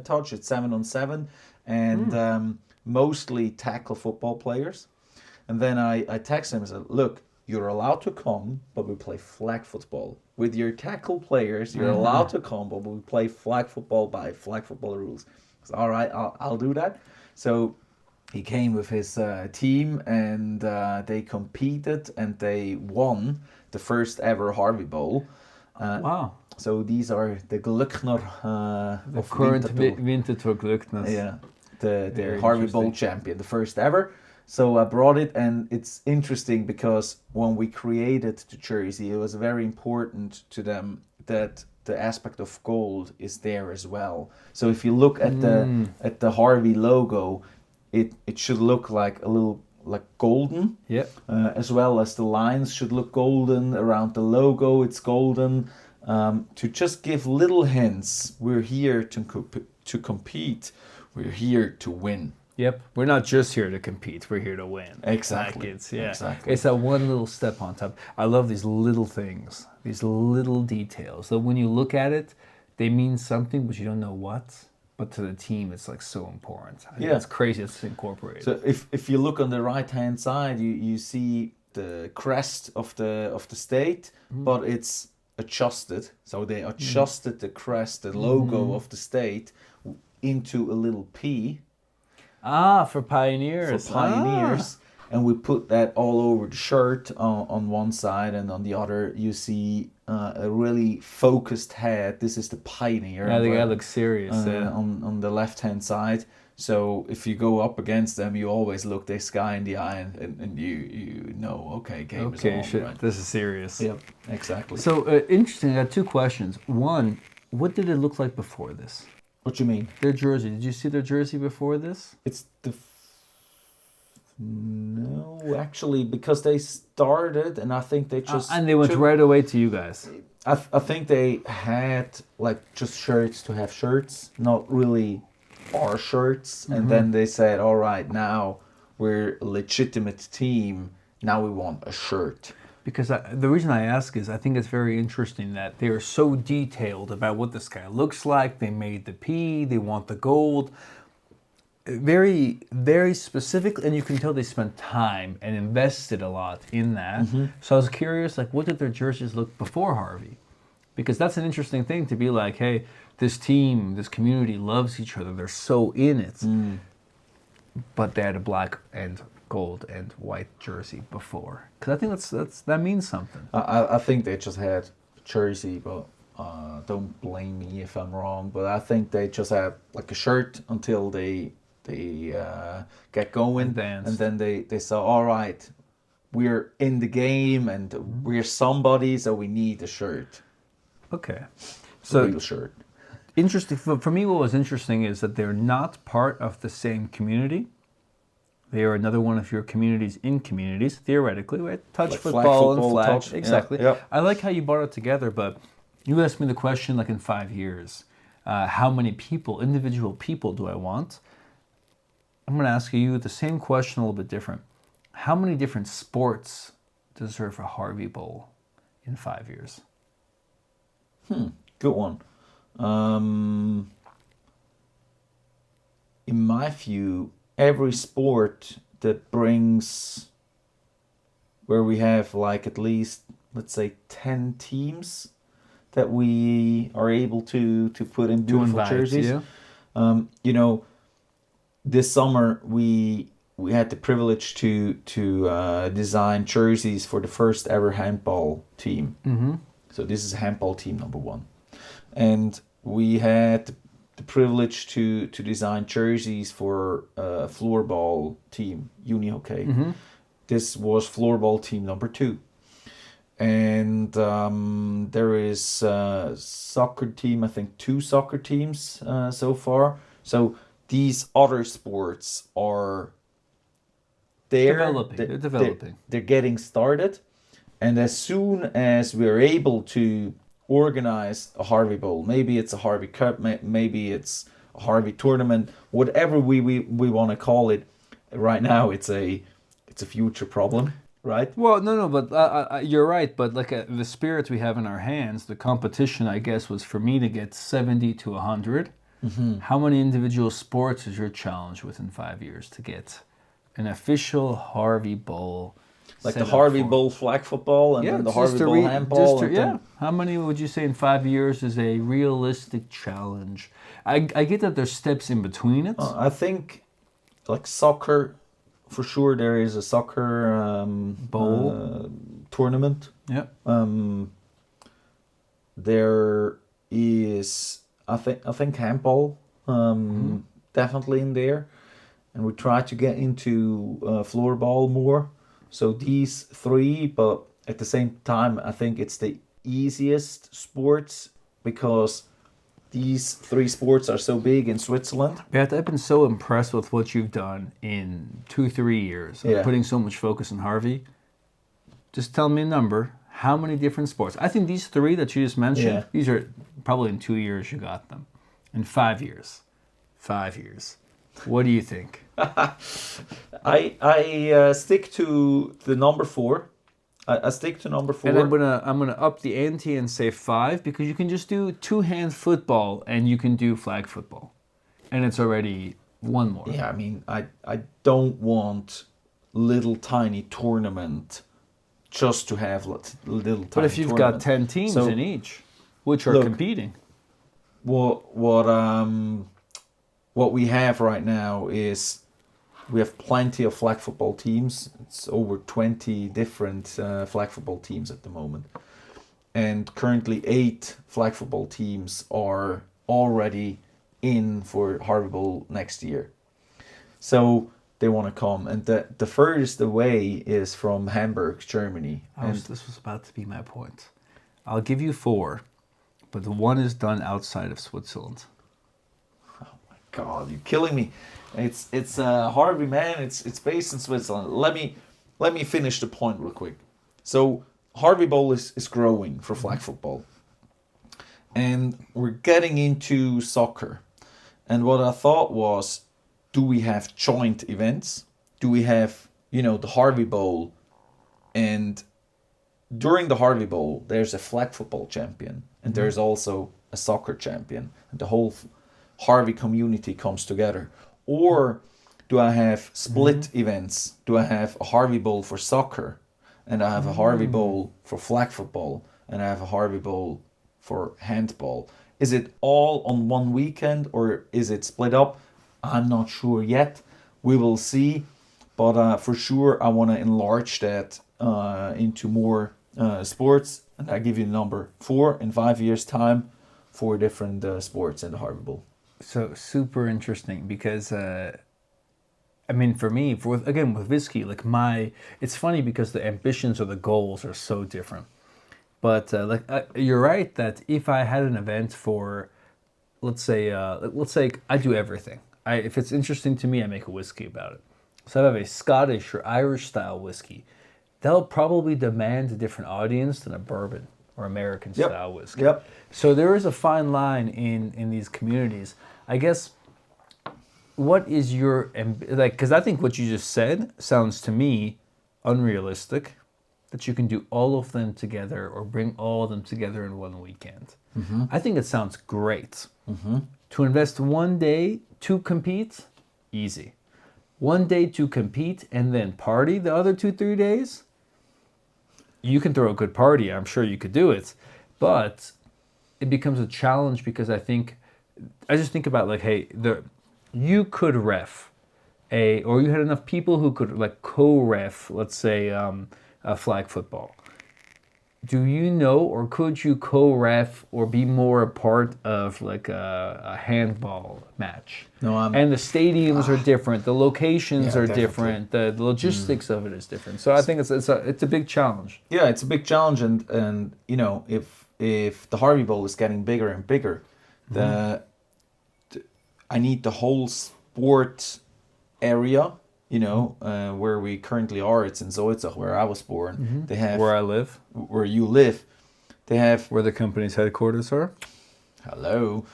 touch. It's 7-on-7, and mostly tackle football players. And then I texted him and said, "Look, you're allowed to come, but we play flag football with your tackle players. You're allowed to come, but we play flag football by flag football rules." I said, "All right, I'll do that." So he came with his team, and they competed, and they won the first ever Harvey Bowl. Wow. So these are the Glöckner The of current Winterthur. Winterthur Glückness. Yeah, the Very Harvey Bowl interesting. champion, the first ever. So I brought it, and it's interesting because when we created the jersey, it was very important to them that the aspect of gold is there as well. So if you look at the Harvey logo, it should look like a little like golden. Yep. As well as the lines should look golden around the logo. It's golden to just give little hints. We're here to compete. We're here to win. Yep. We're not just here to compete. We're here to win. Exactly. Like it's, yeah. Exactly. It's that one little step on top. I love these little things, these little details. So when you look at it, they mean something, but you don't know what. But to the team, it's like so important. I think Yeah. it's crazy it's incorporated. So if you look on the right hand side, you see the crest of the state, but it's adjusted. So they adjusted the crest, the logo of the state, into a little P For pioneers. for pioneers. And we put that all over the shirt on one side, and on the other you see a really focused head. This is the pioneer. Yeah, the guy looks serious. On the left hand side. So if you go up against them, you always look this guy in the eye, and you know, okay, game is on, shit, right? this is serious. Yep, exactly. So interesting. I got two questions. One, what did it look like before this? What you mean? Their jersey. Did you see their jersey before this? It's the no, actually, because they started, and I think they just And they went right away to you guys. I think they had like just shirts to have shirts, not really our shirts. And then they said, all right, now we're a legitimate team. Now we want a shirt. Because the reason I ask is I think it's very interesting that they are so detailed about what this guy looks like. They made the P, they want the gold. Very, very specific, and you can tell they spent time and invested a lot in that. So I was curious, like, what did their jerseys look before Harvey? Because that's an interesting thing to be like, hey, this team, this community loves each other. They're so in it. But they had a black and gold and white jersey before. Because I think that means something. I think they just had a jersey, but don't blame me if I'm wrong. But I think they just had like a shirt until they get going, Advanced. and then they saw, all right, we're in the game and we're somebody, so we need a shirt. Okay. A So real shirt. interesting. For me, what was interesting is that they're not part of the same community. They are another one of your communities in communities, theoretically, right? Touch Like flag football and football, flag. touch, yeah, Exactly. yeah. I like how you brought it together, but you asked me the question like in 5 years, how many people, individual people do I want? I'm going to ask you the same question a little bit different. How many different sports deserve a Harvey Bowl? in 5 years? Good one. In my view, every sport that brings where we have like at least, let's say, 10 teams that we are able to put in To beautiful invite, jerseys. yeah. You know, this summer we had the privilege to design jerseys for the first ever handball team. So this is handball team number 1, and we had the privilege to design jerseys for floorball team uni hockey. This was floorball team number 2, and there is soccer team. I think 2 soccer teams so far. So these other sports are there. Developing. They're developing. They're getting started, and as soon as we're able to organize a Harvey Bowl, maybe it's a Harvey Cup, maybe it's a Harvey tournament, whatever we want to call it. Right now, it's a future problem, right? Well, no, but you're right. But like the spirit we have in our hands, the competition, I guess, was for me to get 70 to 100. How many individual sports is your challenge within 5 years to get an official Harvey Bowl? Like set the up Harvey for? Bowl flag football and then the just Harvey to Bowl handball. just to- and yeah. then- How many would you say in 5 years is a realistic challenge? I get that there's steps in between it. I think like soccer, for sure there is a soccer Bowl. tournament. Yeah. There is, I think handball definitely in there, and we try to get into floorball more. So these 3, but at the same time, I think it's the easiest sports because these 3 sports are so big in Switzerland. Bert, I've been so impressed with what you've done in 2-3 years, Yeah. putting so much focus on Harvey. Just tell me a number. How many different sports? I think these 3 that you just mentioned, Yeah. these are probably in 2 years you got them. In 5 years. 5 years. What do you think? I stick to the number 4. I stick to number 4. And I'm gonna up the ante and say 5 because you can just do 2-hand football and you can do flag football, and it's already one more. Yeah, I mean, I don't want little tiny tournament just to have little tiny. But if you've got 10 teams So, in each, which are look, competing, what we have right now is we have plenty of flag football teams. It's over 20 different flag football teams at the moment, and currently 8 flag football teams are already in for Harvey Bowl next year. So they want to come, and the furthest away is from Hamburg, Germany. this was about to be my point. I'll give you 4, but the one is done outside of Switzerland. God, you're killing me. It's Harvey, man. It's based in Switzerland. Let me finish the point real quick. So Harvey Bowl is growing for flag football, and we're getting into soccer. And what I thought was, do we have joint events? Do we have the Harvey Bowl, and during the Harvey Bowl there's a flag football champion and there's also a soccer champion, and the whole Harvey community comes together? Or do I have split events? Do I have a Harvey Bowl for soccer, and I have a Harvey Bowl for flag football, and I have a Harvey Bowl for handball? Is it all on one weekend, or is it split up? I'm not sure yet. We will see. But for sure, I want to enlarge that into more sports. And I give you the number 4 in 5 years' time, 4 different sports in the Harvey Bowl. So super interesting because, I mean, for me, with whiskey, like it's funny because the ambitions or the goals are so different. But you're right that if I had an event for, let's say I do everything. If it's interesting to me, I make a whiskey about it. So I have a Scottish or Irish style whiskey. They'll probably demand a different audience than a bourbon or American style whiskey. Yep. So there is a fine line in these communities. I guess, what is your, because I think what you just said sounds to me unrealistic, that you can do all of them together or bring all of them together in one weekend. I think it sounds great. To invest one day to compete, easy. One day to compete and then party the other 2-3 days, you can throw a good party. I'm sure you could do it. But it becomes a challenge because I just think about like, hey, you could ref or you had enough people who could like co-ref, let's say, a flag football. Do you know, or could you co-ref or be more a part of like a handball match? No, and the stadiums are different, the locations Yeah, are definitely. different, the logistics of it is different. So I think it's a big challenge. Yeah, it's a big challenge, and you know, if the Harvey Bowl is getting bigger and bigger, I need the whole sport area. You know, where we currently are, it's in Zoitzach, where I was born. They have Where I live, where you live. They have where the company's headquarters are. hello.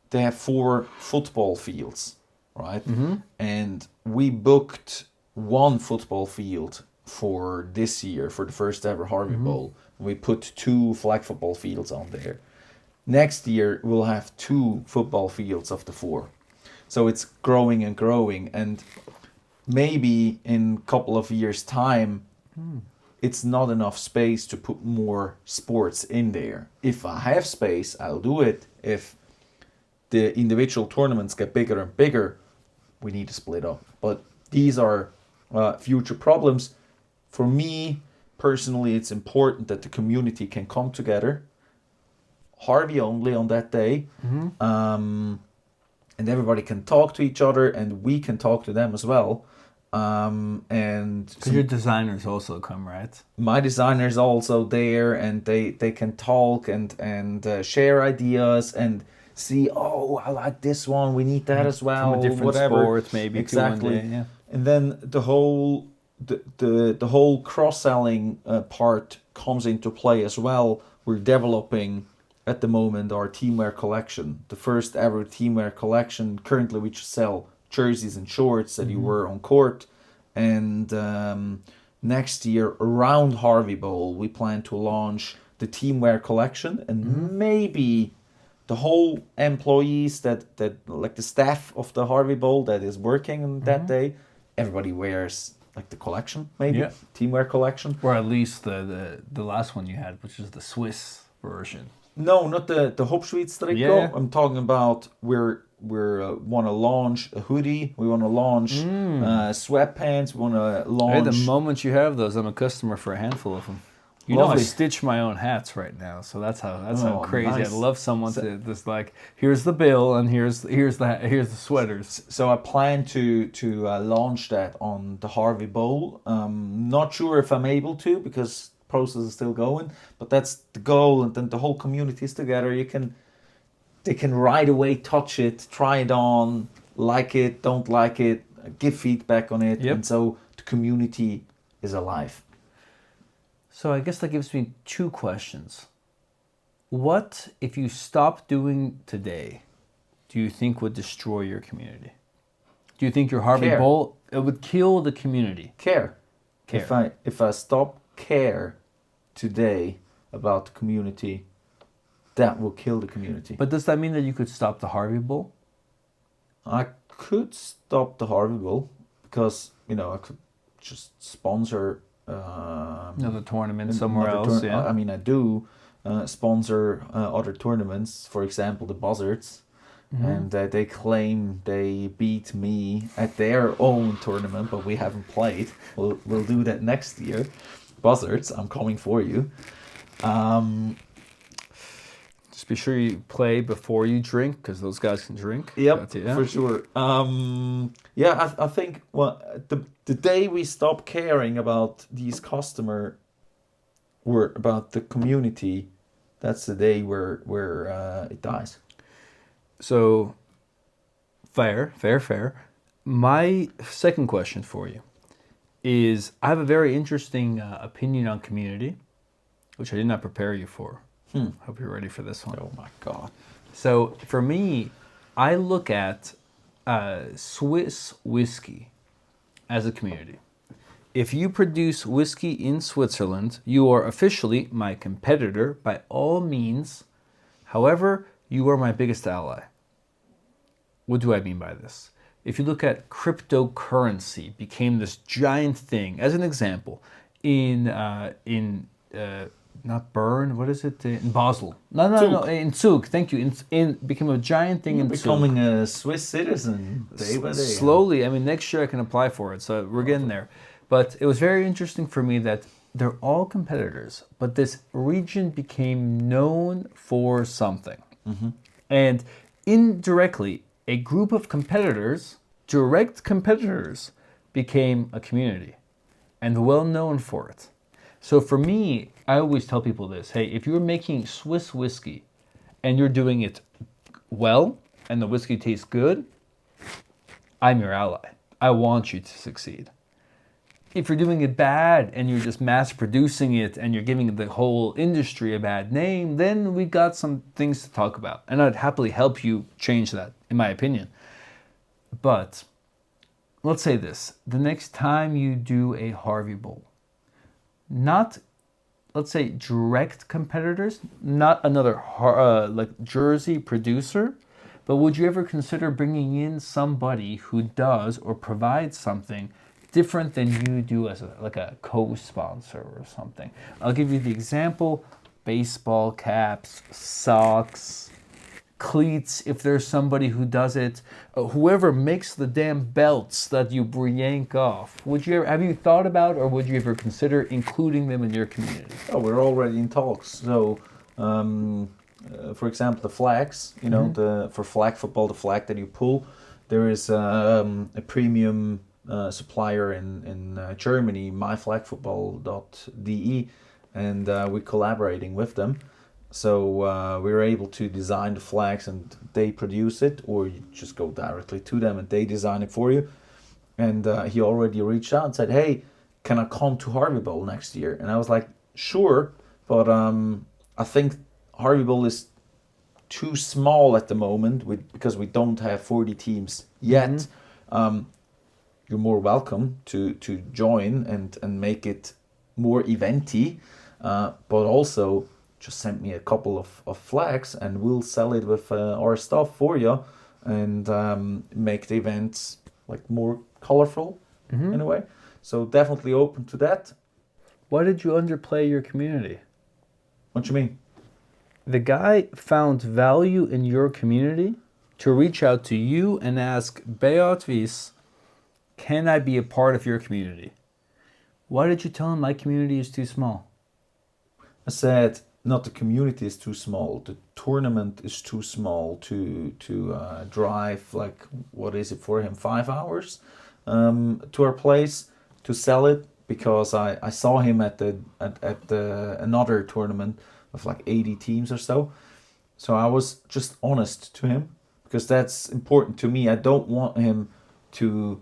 They have 4 football fields, right? And we booked 1 football field for this year for the first ever Harvey Bowl. We put 2 flag football fields on there. Next year we'll have 2 football fields of the 4. So it's growing and growing, and maybe in a couple of years' time, it's not enough space to put more sports in there. If I have space, I'll do it. If the individual tournaments get bigger and bigger, we need to split up. But these are future problems. For me, personally, it's important that the community can come together. Harvey only on that day. And everybody can talk to each other, and we can talk to them as well. And Because your designers also come, right? my designers are also there, and they can talk and share ideas and see, oh, I like this one, we need that as well. From a different whatever. sport, maybe. Exactly. To one day, yeah. And then the whole cross-selling part comes into play as well. We're developing at the moment our teamwear collection, the first ever teamwear collection. Currently we just sell jerseys and shorts that you wear on court, and next year around Harvey Bowl we plan to launch the teamwear collection, and maybe the whole employees that like the staff of the Harvey Bowl that is working on that day, everybody wears like the collection, maybe. Yeah. Teamwear collection. Or at least the last one you had, which is the Swiss version. No, not the Hopschwitz Yeah. I'm talking about we're want to launch a hoodie. We want to launch sweatpants. We want to launch. Hey, the moment you have those, I'm a customer for a handful of them. You know, I Lovely. stitch my own hats right now, so that's how Oh, crazy. nice. I'd love someone to just like, here's the bill and here's the sweaters. So I plan to launch that on the Harvey Bowl. Not sure if I'm able to, because process is still going, but that's the goal. And then the whole community is together. They can right away touch it, try it on, like it, don't like it, give feedback on it. Yep. And so the community is alive. So I guess that gives me 2 questions. What, if you stop doing today, do you think would destroy your community? Do you think your Harvey Care. Bowl, it would kill the community? Care. Care. If I stop care today about the community, that will kill the community. But does that mean that you could stop the Harvey Bowl? I could stop the Harvey Bowl because, you know, I could just sponsor Another tournament somewhere another else, yeah. I mean, I do sponsor other tournaments, for example, the Buzzards. And they claim they beat me at their own tournament, but we haven't played. We'll do that next year. Buzzards, I'm coming for you. Just be sure you play before you drink, because those guys can drink. Yep, But, yeah. for sure. I think the day we stop caring about these customer or about the community, that's the day where it dies. So, fair. My second question for you is, I have a very interesting opinion on community, which I did not prepare you for. Hope you're ready for this one. Oh my God. So, for me, I look at Swiss whiskey as a community. If you produce whiskey in Switzerland, you are officially my competitor by all means. However, you are my biggest ally. What do I mean by this? If you look at cryptocurrency became this giant thing, as an example, in not Bern, what is it? In Basel. No, in Zug. Thank you. In became a giant thing You're in becoming Zug. a Swiss citizen day by day. Slowly. I mean, next year I can apply for it, so we're getting there. But it was very interesting for me that they're all competitors, but this region became known for something. And indirectly, a group of competitors, direct competitors, became a community and well known for it. So for me, I always tell people this, hey, if you're making Swiss whiskey and you're doing it well and the whiskey tastes good, I'm your ally. I want you to succeed. If you're doing it bad and you're just mass producing it and you're giving the whole industry a bad name, then we got some things to talk about. And I'd happily help you change that, in my opinion. But let's say this, the next time you do a Harvey Bowl, not, let's say, direct competitors, not another like Jersey producer, but would you ever consider bringing in somebody who does or provides something different than you do as like a co-sponsor or something? I'll give you the example: baseball caps, socks, cleats, if there's somebody who does it, whoever makes the damn belts that you yank off. Would you ever, have you thought about, or would you ever consider including them in your community? Oh, we're already in talks. So, for example, the flags, you know, for flag football, the flag that you pull, there is a premium supplier in Germany, myflagfootball.de, and we're collaborating with them. So we're able to design the flags and they produce it, or you just go directly to them and they design it for you. And he already reached out and said, hey, can I come to Harvey Bowl next year? And I was like, sure, but I think Harvey Bowl is too small at the moment because we don't have 40 teams yet. You're more welcome to join and make it more eventy, but also just send me a couple of flags and we'll sell it with our stuff for you and make the events like more colorful in a way. So definitely open to that. Why did you underplay your community? What you mean? The guy found value in your community to reach out to you and ask, Beat Wyss, can I be a part of your community? Why did you tell him my community is too small? I said, not the community is too small. The tournament is too small to drive, like, what is it for him, 5 hours to our place to sell it, because I saw him at the another tournament with like 80 teams or so. So I was just honest to him because that's important to me. I don't want him to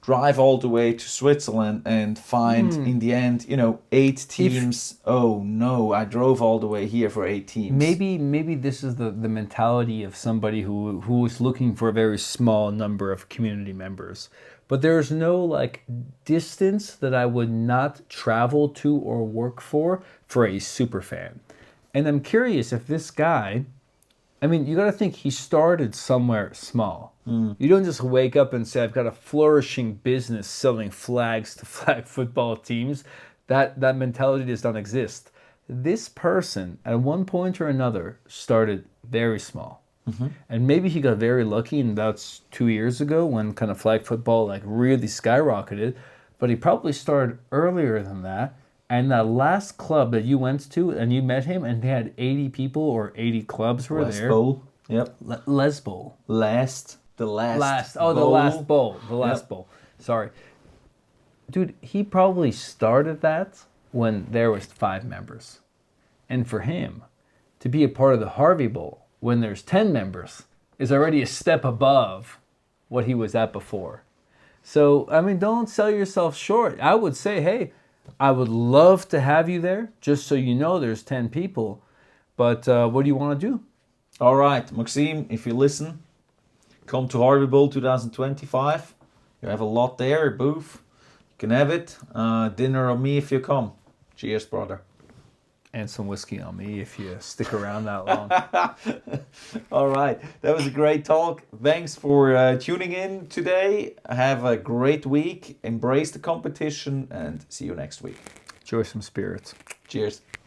drive all the way to Switzerland and find in the end, 8 teams. Oh no, I drove all the way here for 8 teams. Maybe this is the mentality of somebody who is looking for a very small number of community members. But there's no like distance that I would not travel to or work for a super fan. And I'm curious if this guy, I mean, you got to think he started somewhere small. You don't just wake up and say, I've got a flourishing business selling flags to flag football teams. That mentality does not exist. This person, at one point or another, started very small. And maybe he got very lucky, and that's 2 years ago when kind of flag football like really skyrocketed. But he probably started earlier than that. And that last club that you went to and you met him and they had 80 people or 80 clubs were there. Bowl. Yep. Les Bowl. The last bowl. The last bowl. The last bowl. Sorry. Dude, he probably started that when there was 5 members. And for him to be a part of the Harvey Bowl when there's 10 members is already a step above what he was at before. So, I mean, don't sell yourself short. I would say, hey, I would love to have you there, just so you know there's 10 people. But what do you want to do? All right, Maxime, if you listen, come to Harvey Bowl 2025. You have a lot there, a booth. You can have it. Dinner on me if you come. Cheers, brother. And some whiskey on me if you stick around that long. All right. That was a great talk. Thanks for tuning in today. Have a great week. Embrace the competition and see you next week. Enjoy some spirits. Cheers.